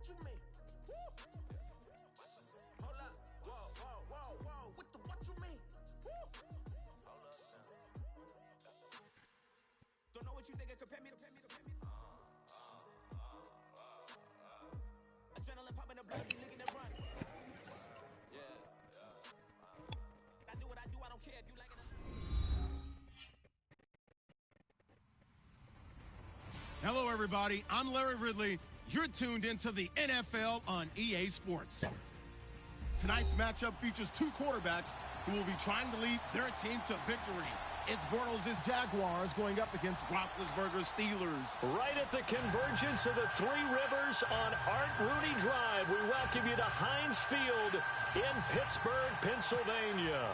you mean? Woo! Hold up. Whoa. What you mean? Woo! Hold up now. Don't know what you think it compare me to. Adrenaline popping, the blood be licking and run. Yeah. I do what I do, I don't care if you like it or not. Hello, everybody. I'm Larry Ridley. You're tuned into the NFL on EA Sports. Tonight's matchup features two quarterbacks who will be trying to lead their team to victory. It's Bortles' Jaguars going up against Roethlisberger's Steelers. Right at the convergence of the Three Rivers on Art Rooney Drive, we welcome you to Heinz Field in Pittsburgh, Pennsylvania.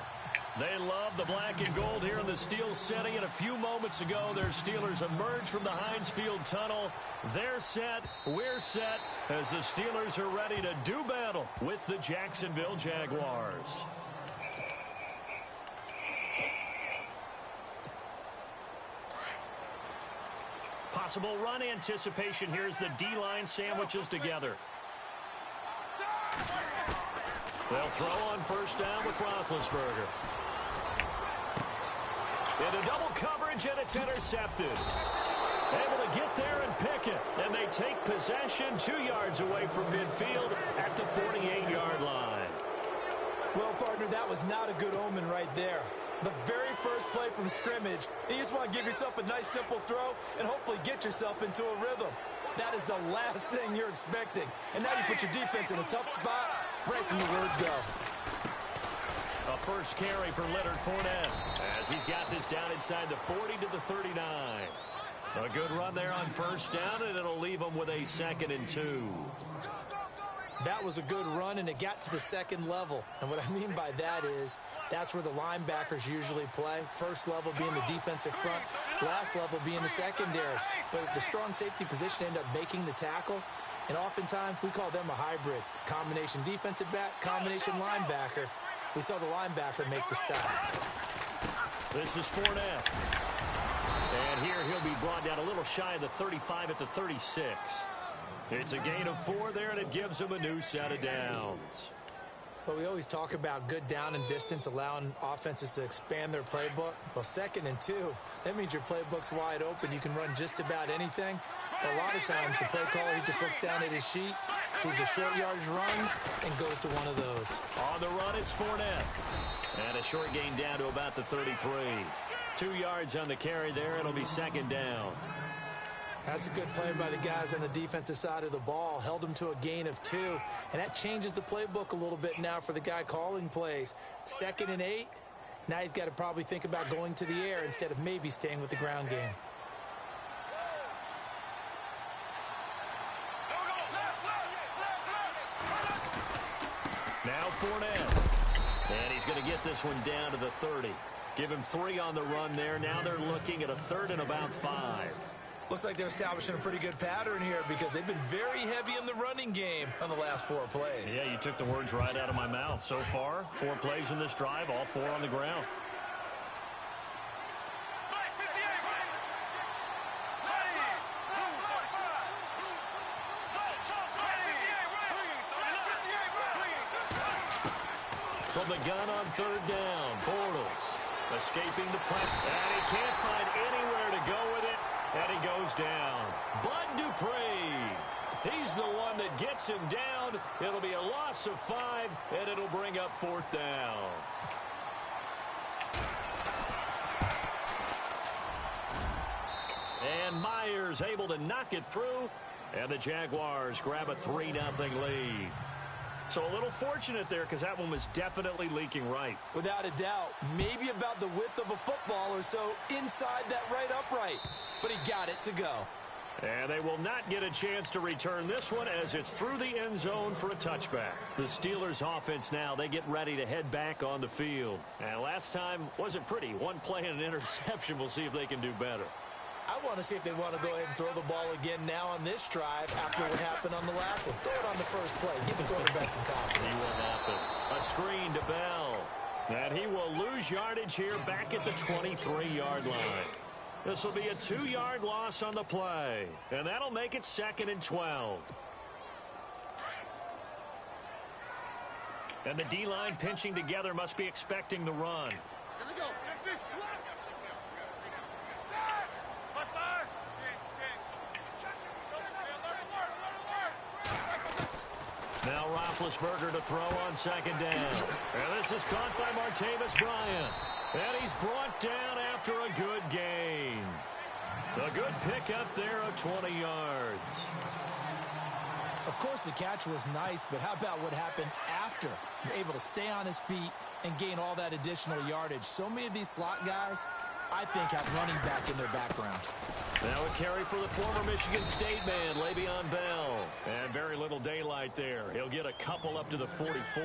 They love the black and gold here in the Steel City, and a few moments ago, their Steelers emerged from the Heinz Field tunnel. They're set, we're set, as the Steelers are ready to do battle with the Jacksonville Jaguars. Possible run anticipation here as the D-line sandwiches together. They'll throw on first down with Roethlisberger. Into double coverage, and it's intercepted. Able to get there and pick it. And they take possession 2 yards away from midfield at the 48-yard line. Well, partner, that was not a good omen right there. The very first play from scrimmage, you just want to give yourself a nice, simple throw and hopefully get yourself into a rhythm. That is the last thing you're expecting. And now you put your defense in a tough spot right from the word go. A first carry for Leonard Fournette as he's got this down inside the 40 to the 39. A good run there on first down, and it'll leave them with a 2nd and 2. That was a good run, and it got to the second level. And what I mean by that is that's where the linebackers usually play. First level being the defensive front, last level being the secondary. But the strong safety position ended up making the tackle, and oftentimes we call them a hybrid. Combination defensive back, combination linebacker. We saw the linebacker make the stop. This is Fournette. And here he'll be brought down a little shy of the 35 at the 36. It's a gain of 4 there, and it gives him a new set of downs. Well, we always talk about good down and distance, allowing offenses to expand their playbook. Well, 2nd and 2, that means your playbook's wide open. You can run just about anything. But a lot of times, the play caller, he just looks down at his sheet, sees the short yardage runs, and goes to one of those. On the run, it's Fournette. And a short gain down to about the 33. 2 yards on the carry there. It'll be 2nd down. That's a good play by the guys on the defensive side of the ball. Held them to a gain of 2. And that changes the playbook a little bit now for the guy calling plays. 2nd and 8. Now he's got to probably think about going to the air instead of maybe staying with the ground game. Now Fournette. And he's going to get this one down to the 30. Give him 3 on the run there. Now they're looking at a 3rd and about 5. Looks like they're establishing a pretty good pattern here because they've been very heavy in the running game on the last 4 plays. Yeah, you took the words right out of my mouth. So far, 4 plays in this drive, all 4 on the ground. From the gun on 3rd down, Bortles escaping the play. And he can't find anywhere to go with it. And he goes down. Bud Dupree. He's the one that gets him down. It'll be a loss of 5, and it'll bring up 4th down. And Myers able to knock it through. And the Jaguars grab a 3-0 lead. So a little fortunate there because that one was definitely leaking right. Without a doubt. Maybe about the width of a football or so inside that right upright. But he got it to go. And they will not get a chance to return this one as it's through the end zone for a touchback. The Steelers offense now, they get ready to head back on the field. And last time wasn't pretty. 1 play and an interception. We'll see if they can do better. I want to see if they want to go ahead and throw the ball again now on this drive after what happened on the last one. Throw it on the first play. Give the quarterback some confidence. See what happens. A screen to Bell. And he will lose yardage here back at the 23-yard line. This will be a 2-yard loss on the play. And that'll make it 2nd and 12. And the D-line pinching together must be expecting the run. Here we go. Now Roethlisberger to throw on second down. And this is caught by Martavis Bryant. And he's brought down after a good gain. A good pickup there of 20 yards. Of course, the catch was nice, but how about what happened after? Able to stay on his feet and gain all that additional yardage. So many of these slot guys, I think, have running back in their background. Now a carry for the former Michigan State man, Le'Veon Bell. And very little daylight there. He'll get a couple up to the 44.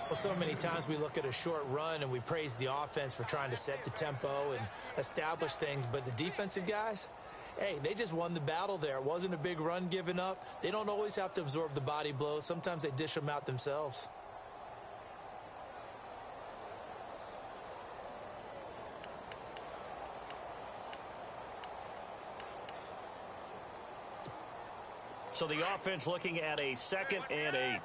Well, so many times we look at a short run and we praise the offense for trying to set the tempo and establish things, but the defensive guys, hey, they just won the battle there. It wasn't a big run given up. They don't always have to absorb the body blows. Sometimes they dish them out themselves. So the offense looking at a 2nd and 8.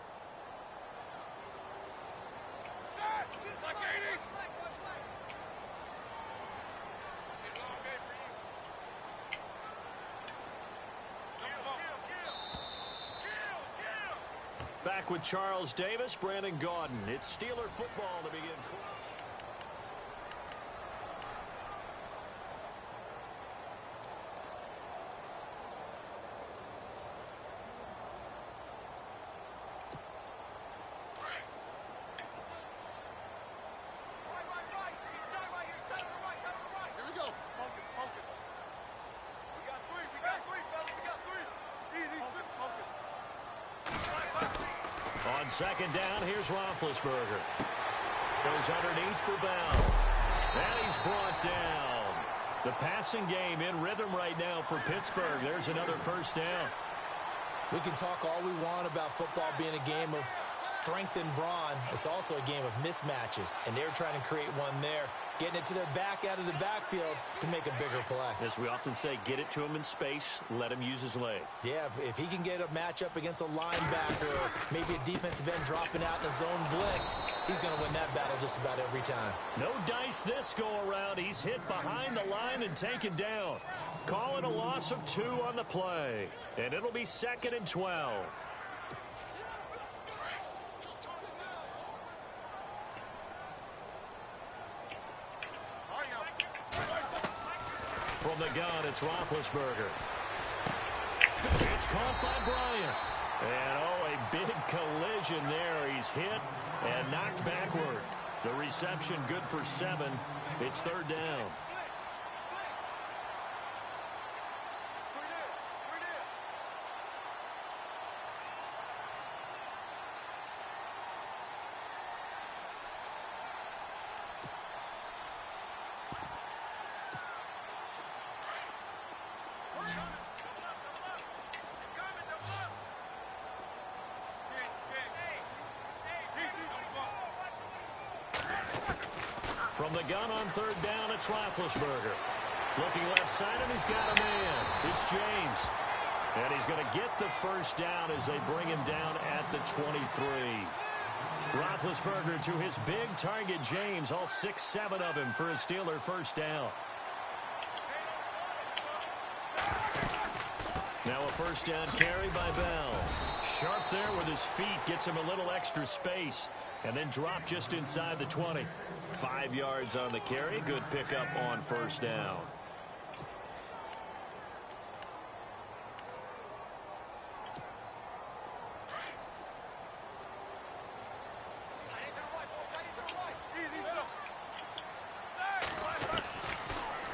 Back with Charles Davis, Brandon Gaudin. It's Steeler football to begin. On second down, here's Roethlisberger. Goes underneath for Bell. And he's brought down. The passing game in rhythm right now for Pittsburgh. There's another first down. We can talk all we want about football being a game of strength and brawn. It's also a game of mismatches, and they're trying to create one there, getting it to their back out of the backfield to make a bigger play. As we often say, get it to him in space, let him use his leg. Yeah, if he can get a matchup against a linebacker or maybe a defensive end dropping out in a zone blitz, he's going to win that battle just about every time. No dice this go-around. He's hit behind the line and taken down. Calling a loss of 2 on the play. And it'll be 2nd and 12. From the gun, it's Roethlisberger. It's caught by Bryant. And, oh, a big collision there. He's hit and knocked backward. The reception good for 7. It's 3rd down. From the gun on 3rd down, it's Roethlisberger. Looking left side, and he's got a man. It's James. And he's going to get the first down as they bring him down at the 23. Roethlisberger to his big target, James. All 6-7 of him for a Steeler first down. Now a first down carry by Bell. Sharp there with his feet. Gets him a little extra space. And then drop just inside the 20. 5 yards on the carry. Good pickup on first down.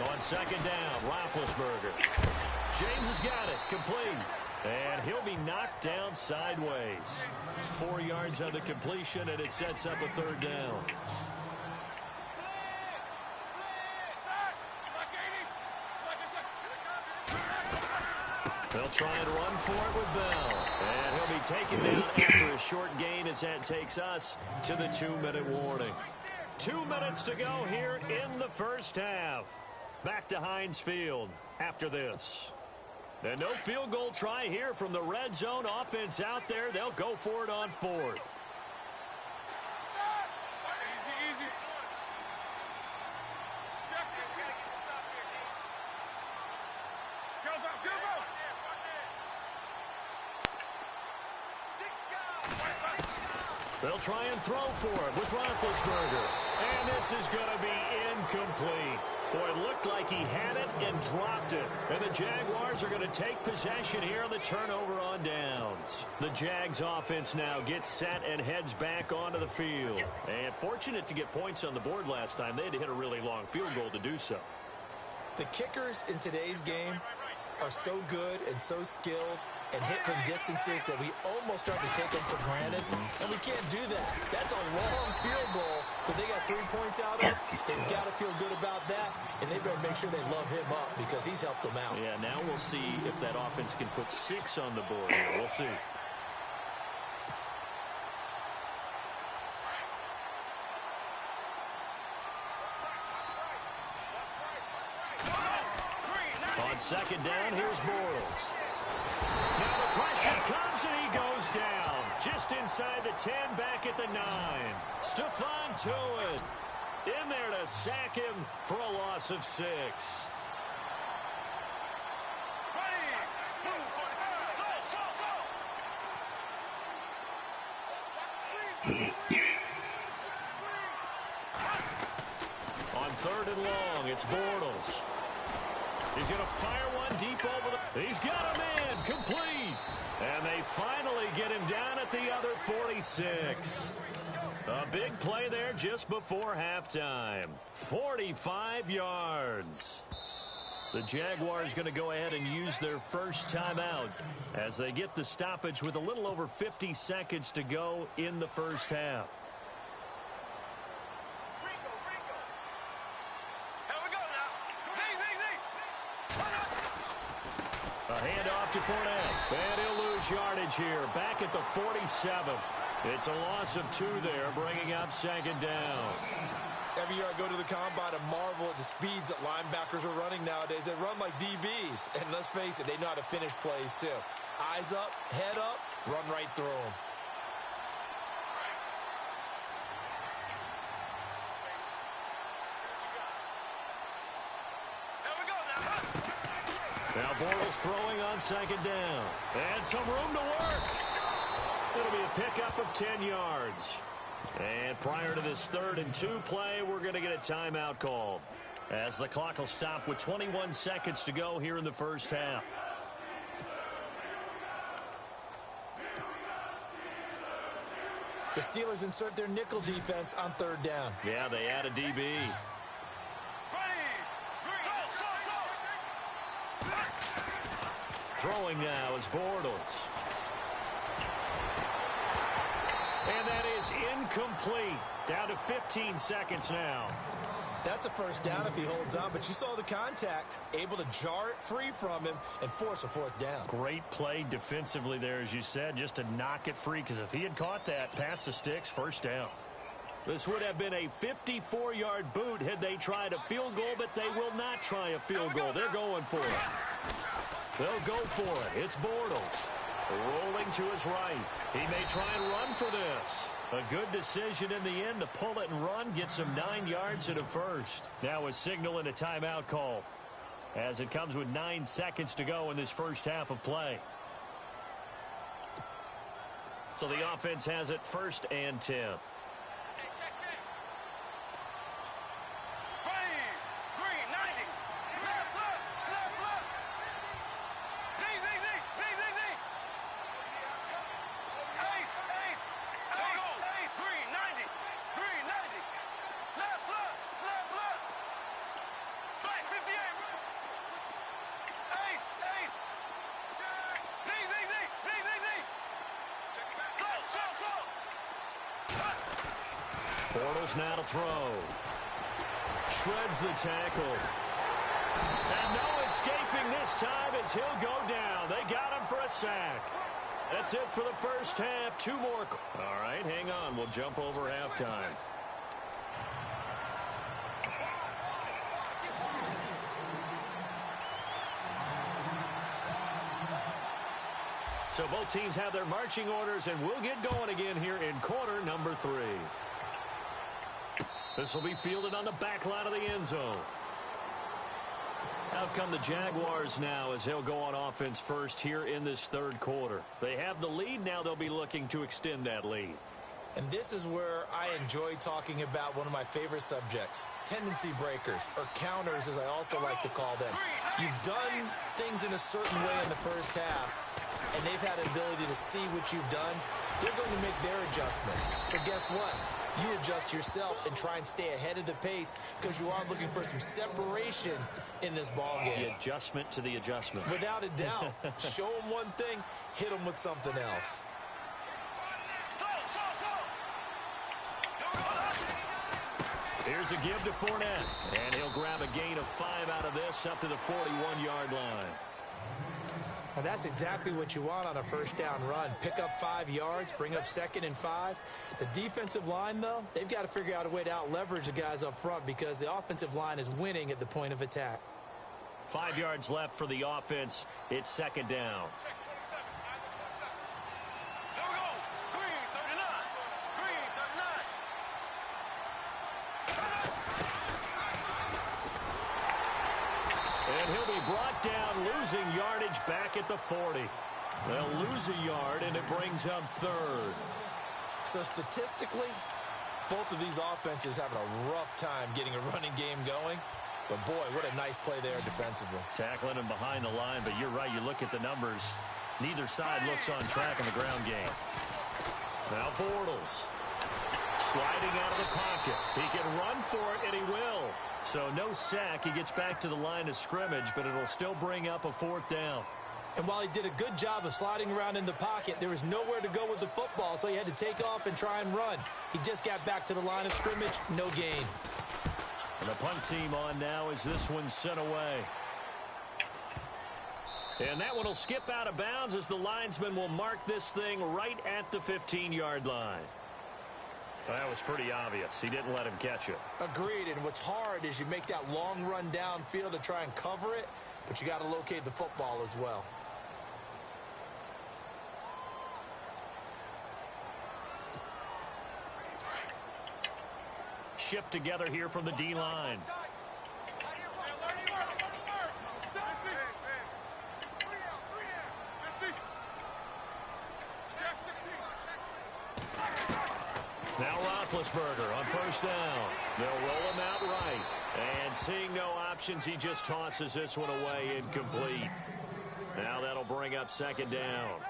On second down, Roethlisberger. James has got it. Complete. And he'll be knocked down sideways. 4 yards on the completion, and it sets up a 3rd down. They'll try and run for it with Bell. And he'll be taken down after a short gain as that takes us to the 2-minute warning. 2 minutes to go here in the first half. Back to Heinz Field after this. And no field goal try here from the red zone offense out there. They'll go for it on 4th. They'll try and throw for it with Roethlisberger. And this is going to be incomplete. Boy, it looked like he had it and dropped it. And the Jaguars are going to take possession here on the turnover on downs. The Jags offense now gets set and heads back onto the field. And fortunate to get points on the board last time. They had to hit a really long field goal to do so. The kickers in today's game are so good and so skilled and hit from distances that we almost start to take them for granted, and we can't do that. That's a long field goal that they got 3 points out of. They've got to feel good about that, and they better make sure they love him up because he's helped them out. Yeah, now we'll see if that offense can put 6 on the board here. We'll see. On second down, here's Bortles. Now the pressure comes and he goes down. Just inside the 10, back at the 9. Stephon Tuitt in there to sack him for a loss of 6. On third and long, it's Bortles. He's going to fire one deep over the... He's got a man, complete. And they finally get him down at the other 46. A big play there just before halftime. 45 yards. The Jaguars going to go ahead and use their first timeout as they get the stoppage with a little over 50 seconds to go in the first half. A handoff to Fournette. And he'll lose yardage here. Back at the 47. It's a loss of 2 there, bringing up second down. Every year I go to the combine and marvel at the speeds that linebackers are running nowadays. They run like DBs. And let's face it, they know how to finish plays too. Eyes up, head up, run right through them. Now Bortles throwing on second down. And some room to work. It'll be a pickup of 10 yards. And prior to this 3rd and 2 play, we're going to get a timeout called, as the clock will stop with 21 seconds to go here in the first half. The Steelers insert their nickel defense on 3rd down. Yeah, they add a DB. Throwing now is Bortles. And that is incomplete. Down to 15 seconds now. That's a first down if he holds on, but you saw the contact. Able to jar it free from him and force a 4th down. Great play defensively there, as you said, just to knock it free, because if he had caught that, past the sticks, first down. This would have been a 54-yard boot had they tried a field goal, but they will not try a field goal. They're going for it. They'll go for it. It's Bortles. Rolling to his right. He may try and run for this. A good decision in the end to pull it and run. Gets him 9 yards and a first. Now a signal and a timeout call, as it comes with 9 seconds to go in this first half of play. So the offense has it 1st and 10. Bortles now to throw. Shreds the tackle. And no escaping this time as he'll go down. They got him for a sack. That's it for the first half. 2 more. All right, hang on. We'll jump over halftime. So both teams have their marching orders, and we'll get going again here in quarter number 3. This will be fielded on the back line of the end zone. Out come the Jaguars now as they'll go on offense first here in this third quarter. They have the lead. Now they'll be looking to extend that lead. And this is where I enjoy talking about one of my favorite subjects, tendency breakers, or counters as I also like to call them. You've done things in a certain way in the first half, and they've had an ability to see what you've done. They're going to make their adjustments. So guess what? You adjust yourself and try and stay ahead of the pace because you are looking for some separation in this ball game. The adjustment to the adjustment. Without a doubt. Show them one thing, hit them with something else. Here's a give to Fournette, and he'll grab a gain of 5 out of this up to the 41-yard line. Now that's exactly what you want on a first down run. Pick up 5 yards, bring up 2nd and 5. The defensive line, though, they've got to figure out a way to out-leverage the guys up front because the offensive line is winning at the point of attack. 5 yards left for the offense. It's 2nd down. And he'll be brought down, losing yardage back at the 40. They'll lose a yard, and it brings up 3rd. So statistically, both of these offenses having a rough time getting a running game going. But, boy, what a nice play there defensively. Tackling him behind the line, but you're right. You look at the numbers. Neither side looks on track in the ground game. Now Bortles sliding out of the pocket. He can run for it, and he will. So no sack. He gets back to the line of scrimmage, but it'll still bring up a 4th down. And while he did a good job of sliding around in the pocket, there was nowhere to go with the football, so he had to take off and try and run. He just got back to the line of scrimmage, no gain. And the punt team on now as this one's sent away. And that one will skip out of bounds as the linesman will mark this thing right at the 15-yard line. That was pretty obvious. He didn't let him catch it. Agreed, and what's hard is you make that long run downfield to try and cover it, but you got to locate the football as well. Shift together here from the D-line. Now Roethlisberger on first down. They'll roll him out right. And seeing no options, he just tosses this one away incomplete. Now that'll bring up 2nd down.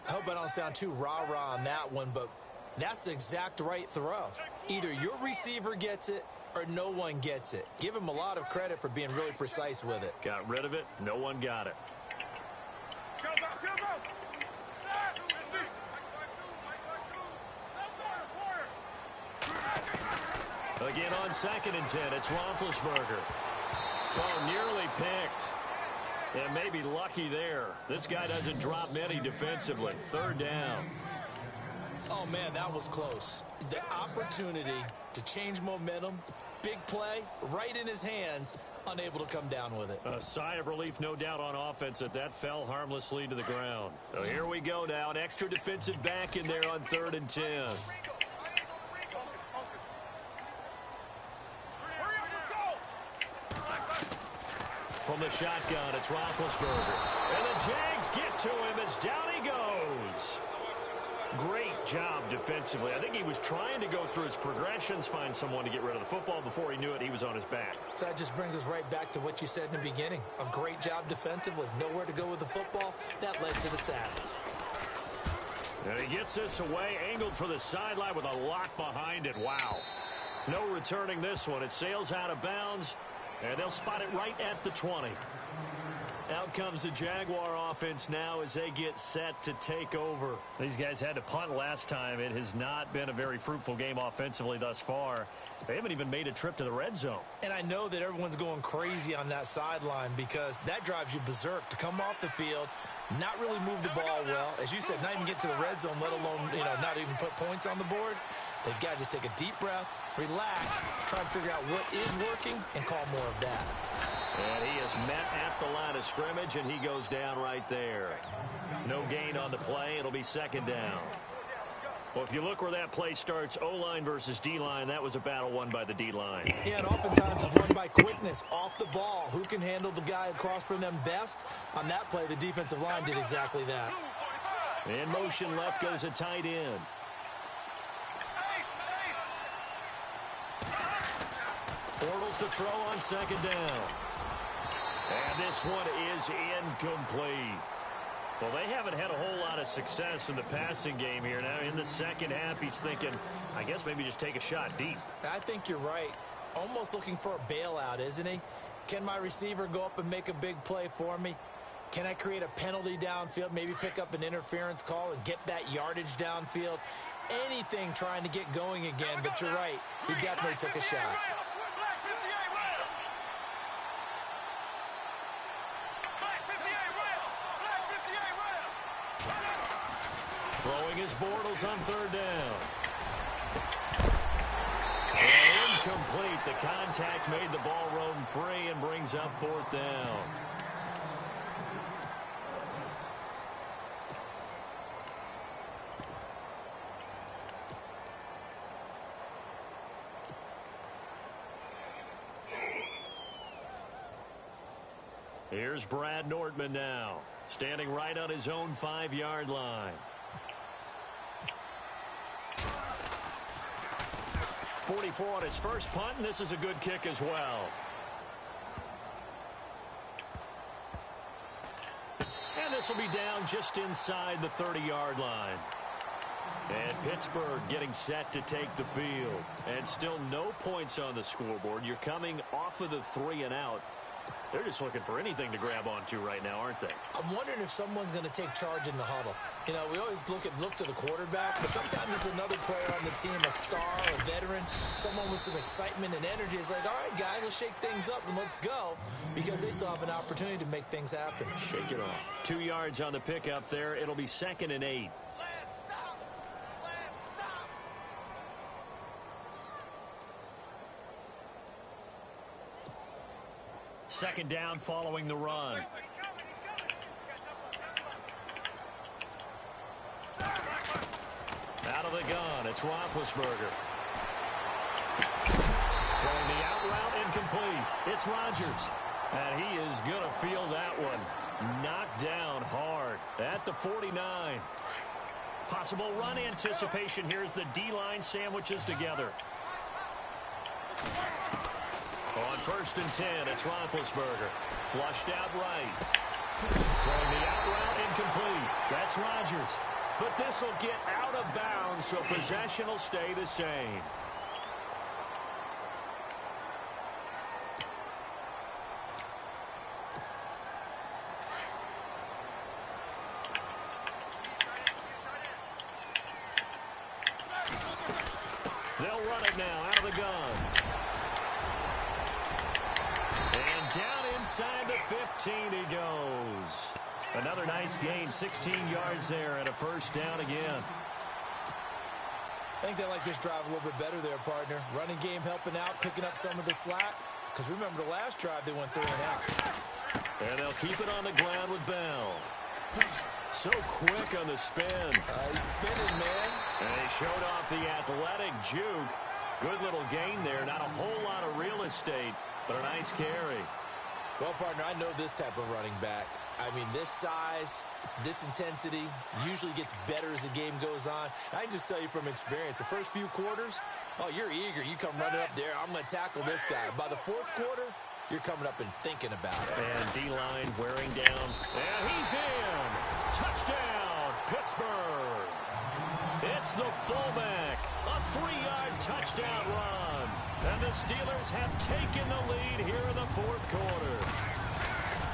I hope I don't sound too rah-rah on that one, but that's the exact right throw. Either your receiver gets it or no one gets it. Give him a lot of credit for being really precise with it. Got rid of it. No one got it. Again on 2nd and 10, it's Roethlisberger. Oh, nearly picked. And maybe lucky there. This guy doesn't drop many defensively. 3rd down. Oh, man, that was close. The opportunity to change momentum, big play, right in his hands, unable to come down with it. A sigh of relief, no doubt, on offense that fell harmlessly to the ground. So here we go now. An extra defensive back in there on 3rd and 10. From the shotgun, it's Roethlisberger. And the Jags get to him as down he goes. Great job defensively. I think he was trying to go through his progressions, find someone to get rid of the football. Before he knew it, he was on his back. So that just brings us right back to what you said in the beginning. A great job defensively. Nowhere to go with the football. That led to the sack. And he gets this away, angled for the sideline with a lock behind it. Wow. No returning this one. It sails out of bounds, and they'll spot it right at the 20. Out comes the Jaguar offense now as they get set to take over. These guys had to punt last time. It has not been a very fruitful game offensively thus far. They haven't even made a trip to the red zone. And I know that everyone's going crazy on that sideline because that drives you berserk to come off the field, not really move the ball well. As you said, not even get to the red zone, let alone, not even put points on the board. They've got to just take a deep breath, relax, try and figure out what is working, and call more of that. And he is met at the line of scrimmage, and he goes down right there. No gain on the play. It'll be 2nd down. Well, if you look where that play starts, O-line versus D-line, that was a battle won by the D-line. Yeah, and oftentimes it's won by quickness off the ball. Who can handle the guy across from them best? On that play, the defensive line did exactly that. In motion left goes a tight end. Bortles to throw on second down. And this one is incomplete. Well, they haven't had a whole lot of success in the passing game here. Now, in the second half, he's thinking, I guess maybe just take a shot deep. I think you're right. Almost looking for a bailout, isn't he? Can my receiver go up and make a big play for me? Can I create a penalty downfield, maybe pick up an interference call and get that yardage downfield? Anything trying to get going again, but you're right. He definitely took a shot. Throwing his Bortles on third down. And incomplete. The contact made the ball roam free and brings up fourth down. Here's Brad Nordman now, standing right on his own 5-yard line. 44 on his first punt, and this is a good kick as well. And this will be down just inside the 30-yard line. And Pittsburgh getting set to take the field. And still no points on the scoreboard. You're coming off of the 3 and out. They're just looking for anything to grab onto right now, aren't they? I'm wondering if someone's going to take charge in the huddle. You know, we always look to the quarterback, but sometimes it's another player on the team, a star, a veteran, someone with some excitement and energy. It's like, all right, guys, let's shake things up and let's go, because they still have an opportunity to make things happen. Shake it off. 2 yards on the pickup there. It'll be 2nd and 8. Second down following the run. Out of the gun, it's Roethlisberger. Throwing the out route, incomplete. It's Rodgers. And he is going to feel that one. Knocked down hard at the 49. Possible run anticipation here as the D-line sandwiches together. On 1st and 10, it's Roethlisberger. Flushed out right. Throwing the out route, incomplete. That's Rodgers. But this will get out of bounds, so possession will stay the same. They'll run it now out of the gun. And down inside the 15 he goes. Another nice gain, 16 yards there and a first down again. I think they like this drive a little bit better there, partner. Running game helping out, picking up some of the slack. Because remember the last drive, they went 3 and out. And they'll keep it on the ground with Bell. So quick on the spin. He's spinning, man. And he showed off the athletic juke. Good little gain there. Not a whole lot of real estate, but a nice carry. Well, partner, I know this type of running back. I mean, this size, this intensity usually gets better as the game goes on. I can just tell you from experience, the first few quarters, oh, you're eager. You come running up there, I'm going to tackle this guy. By the 4th quarter, you're coming up and thinking about it. And D-line wearing down. And he's in. Touchdown, Pittsburgh. It's the fullback. A 3-yard touchdown run. And the Steelers have taken the lead here in the 4th quarter.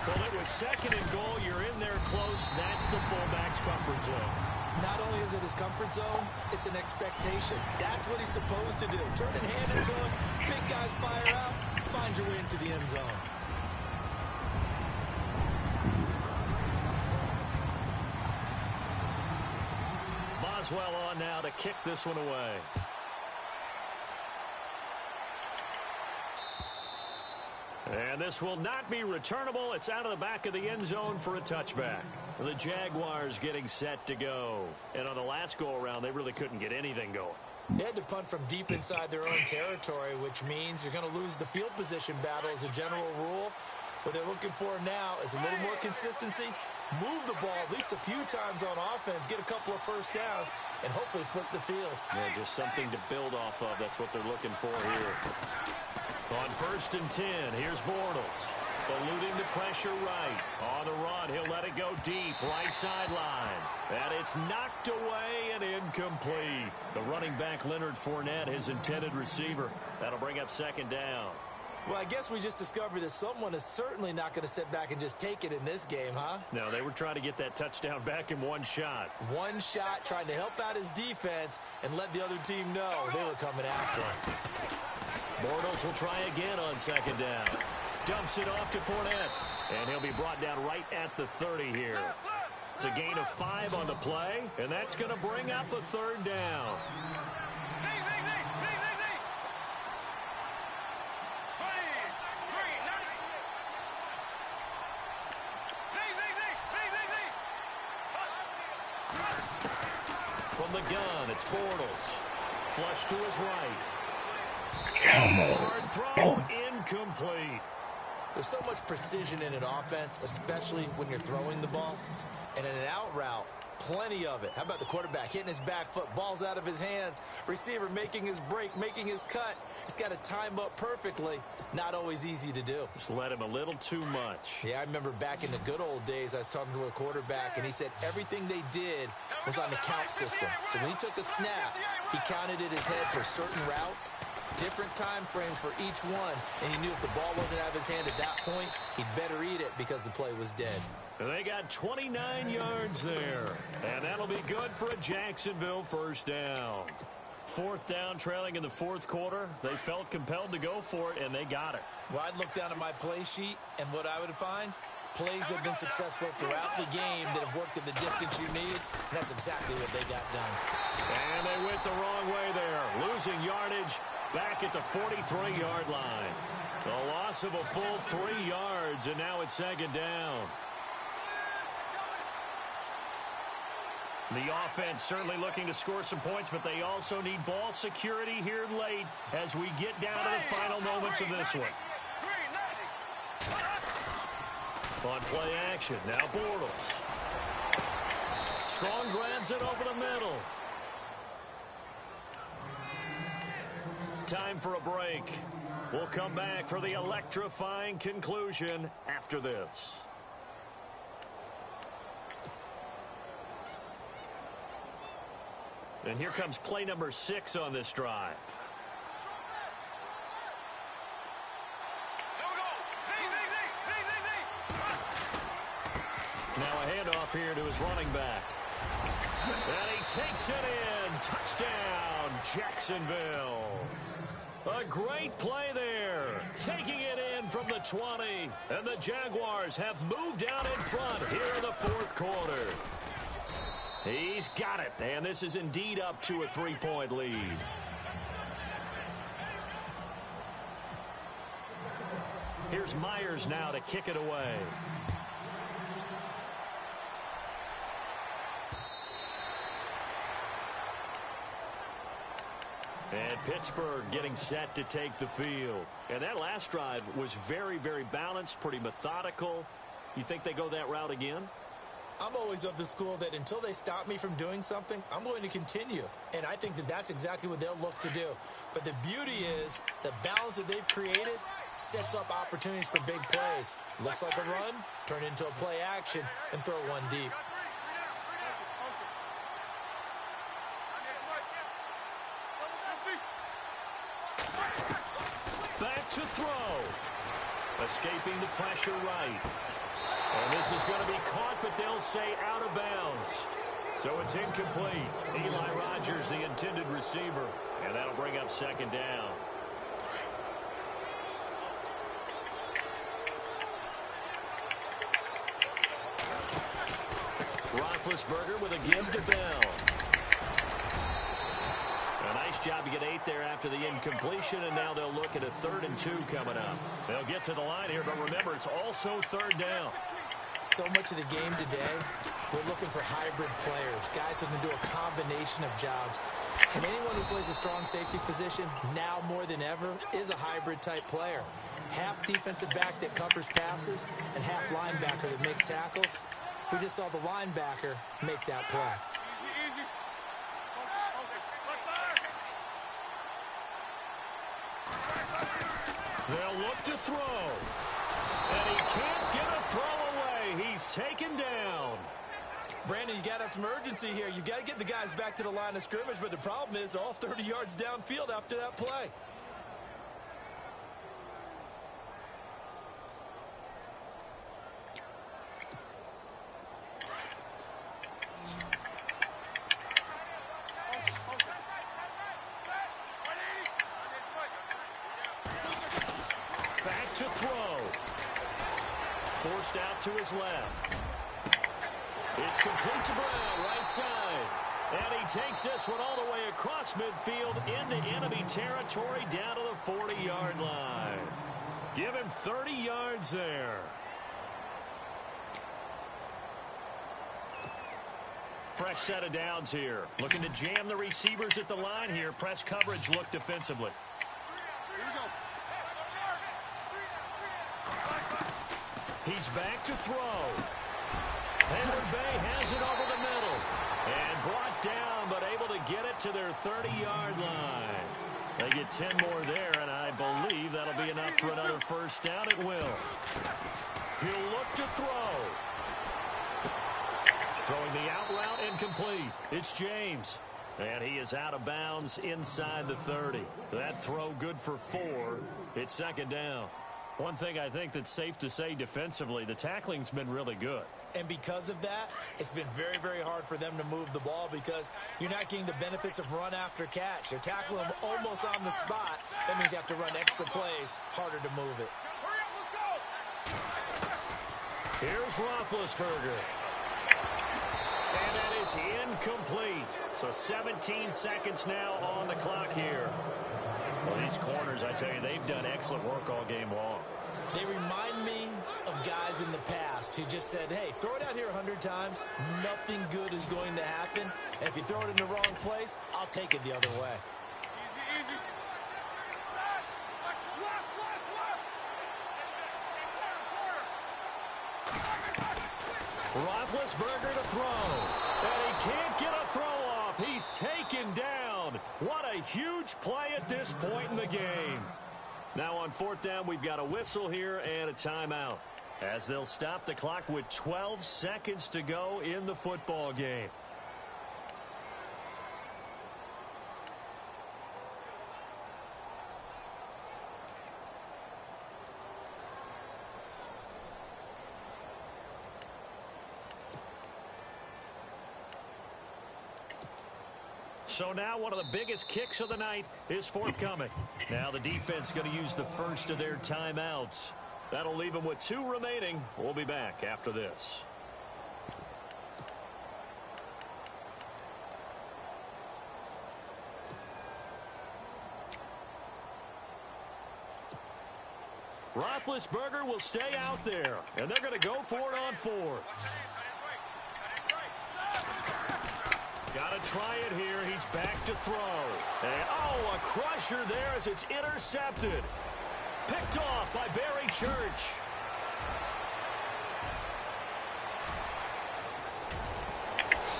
Well, it was 2nd and goal. You're in there close. That's the fullback's comfort zone. Not only is it his comfort zone, it's an expectation. That's what he's supposed to do. Turn and hand it to him. Big guys fire out. Find your way into the end zone. Boswell on now to kick this one away. And this will not be returnable. It's out of the back of the end zone for a touchback. The Jaguars getting set to go. And on the last go-around, they really couldn't get anything going. They had to punt from deep inside their own territory, which means you're going to lose the field position battle as a general rule. What they're looking for now is a little more consistency, move the ball at least a few times on offense, get a couple of first downs, and hopefully flip the field. Yeah, just something to build off of. That's what they're looking for here. On 1st and 10, here's Bortles. Eluding the pressure right. On the run, he'll let it go deep, right sideline. And it's knocked away and incomplete. The running back, Leonard Fournette, his intended receiver. That'll bring up 2nd down. Well, I guess we just discovered that someone is certainly not going to sit back and just take it in this game, huh? No, they were trying to get that touchdown back in one shot. One shot, trying to help out his defense and let the other team know they were coming after him. Bortles will try again on 2nd down. Dumps it off to Fournette. And he'll be brought down right at the 30 here. It's a gain of 5 on the play, and that's going to bring up a 3rd down. From the gun, it's Bortles. Flush to his right. Hard throw, incomplete. There's so much precision in an offense, especially when you're throwing the ball. And in an out route, plenty of it. How about the quarterback hitting his back foot, ball's out of his hands, receiver making his break, making his cut. He's got to time up perfectly. Not always easy to do. Just let him a little too much. Yeah, I remember back in the good old days, I was talking to a quarterback, and he said everything they did was on the count system. So when he took a snap, he counted in his head for certain routes, different time frames for each one, and he knew if the ball wasn't out of his hand at that point, he'd better eat it because the play was dead. They got 29 yards there, and that'll be good for a Jacksonville 1st down. 4th down, trailing in the 4th quarter. They felt compelled to go for it, and they got it. Well, I'd look down at my play sheet, and what I would find, plays have been successful throughout the game that have worked at the distance you need, and that's exactly what they got done. And they went the wrong way there, losing yardage back at the 43-yard line. A loss of a full 3 yards, and now it's 2nd down. The offense certainly looking to score some points, but they also need ball security here late as we get down to the final moments of this one. On play action, now Bortles. Strong grabs it over the middle. Time for a break. We'll come back for the electrifying conclusion after this. And here comes play number 6 on this drive. Now a handoff here to his running back. And he takes it in. Touchdown, Jacksonville. A great play there. Taking it in from the 20. And the Jaguars have moved out in front here in the 4th quarter. He's got it, and this is indeed up to a 3-point lead. Here's Myers now to kick it away. And Pittsburgh getting set to take the field. And that last drive was very, very balanced, pretty methodical. You think they go that route again? I'm always of the school that until they stop me from doing something, I'm going to continue. And I think that that's exactly what they'll look to do. But the beauty is the balance that they've created sets up opportunities for big plays. Looks like a run, turn into a play action, and throw one deep. Back to throw. Escaping the pressure right. And this is going to be caught, but they'll say out of bounds. So it's incomplete. Eli Rogers, the intended receiver. And that'll bring up 2nd down. Roethlisberger with a give to Bell. A nice job to get 8 there after the incompletion, and now they'll look at a 3rd and 2 coming up. They'll get to the line here, but remember, it's also 3rd down. So much of the game today, we're looking for hybrid players, guys who can do a combination of jobs. And anyone who plays a strong safety position, now more than ever, is a hybrid-type player. Half defensive back that covers passes and half linebacker that makes tackles. We just saw the linebacker make that play. They'll look to throw. And he can't get a throw away. He's taken down. Brandon, you got to have some urgency here. You got to get the guys back to the line of scrimmage, but the problem is all 30 yards downfield after that play. Back to throw. Forced out to his left. It's complete to Brown, right side. And he takes this one all the way across midfield into enemy territory down to the 40-yard line. Give him 30 yards there. Fresh set of downs here. Looking to jam the receivers at the line here. Press coverage look defensively. He's back to throw. Taylor Bay has it over the middle. And brought down, but able to get it to their 30-yard line. They get 10 more there, and I believe that'll be enough for another first down at will. He'll look to throw. Throwing the out route incomplete. It's James. And he is out of bounds inside the 30. That throw good for 4. It's second down. One thing I think that's safe to say defensively, the tackling's been really good. And because of that, it's been very, very hard for them to move the ball because you're not getting the benefits of run after catch. They're tackling them almost on the spot. That means you have to run extra plays, harder to move it. Here's Roethlisberger. And that is incomplete. So 17 seconds now on the clock here. Well, these corners, I tell you, they've done excellent work all game long. They remind me of guys in the past who just said, hey, throw it out here 100 times. Nothing good is going to happen. And if you throw it in the wrong place, I'll take it the other way. Easy. Roethlisberger to throw. And he can't get a throw off. He's taken down. What a huge play at this point in the game. Now on fourth down, we've got a whistle here and a timeout, as they'll stop the clock with 12 seconds to go in the football game. So now one of the biggest kicks of the night is forthcoming. Now the defense going to use the first of their timeouts. That'll leave them with 2 remaining. We'll be back after this. Roethlisberger will stay out there, and they're going to go for it on 4th. Got to try it here. He's back to throw. And, oh, a crusher there as it's intercepted. Picked off by Barry Church.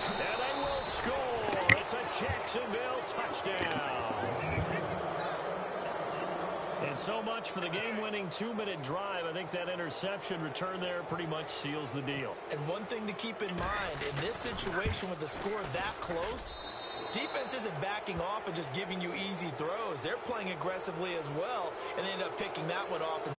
And they will score. It's a Jacksonville touchdown. And so much for the game-winning 2-minute drive. I think that interception return there pretty much seals the deal. And one thing to keep in mind, in this situation with the score that close, defense isn't backing off and just giving you easy throws. They're playing aggressively as well, and they end up picking that one off.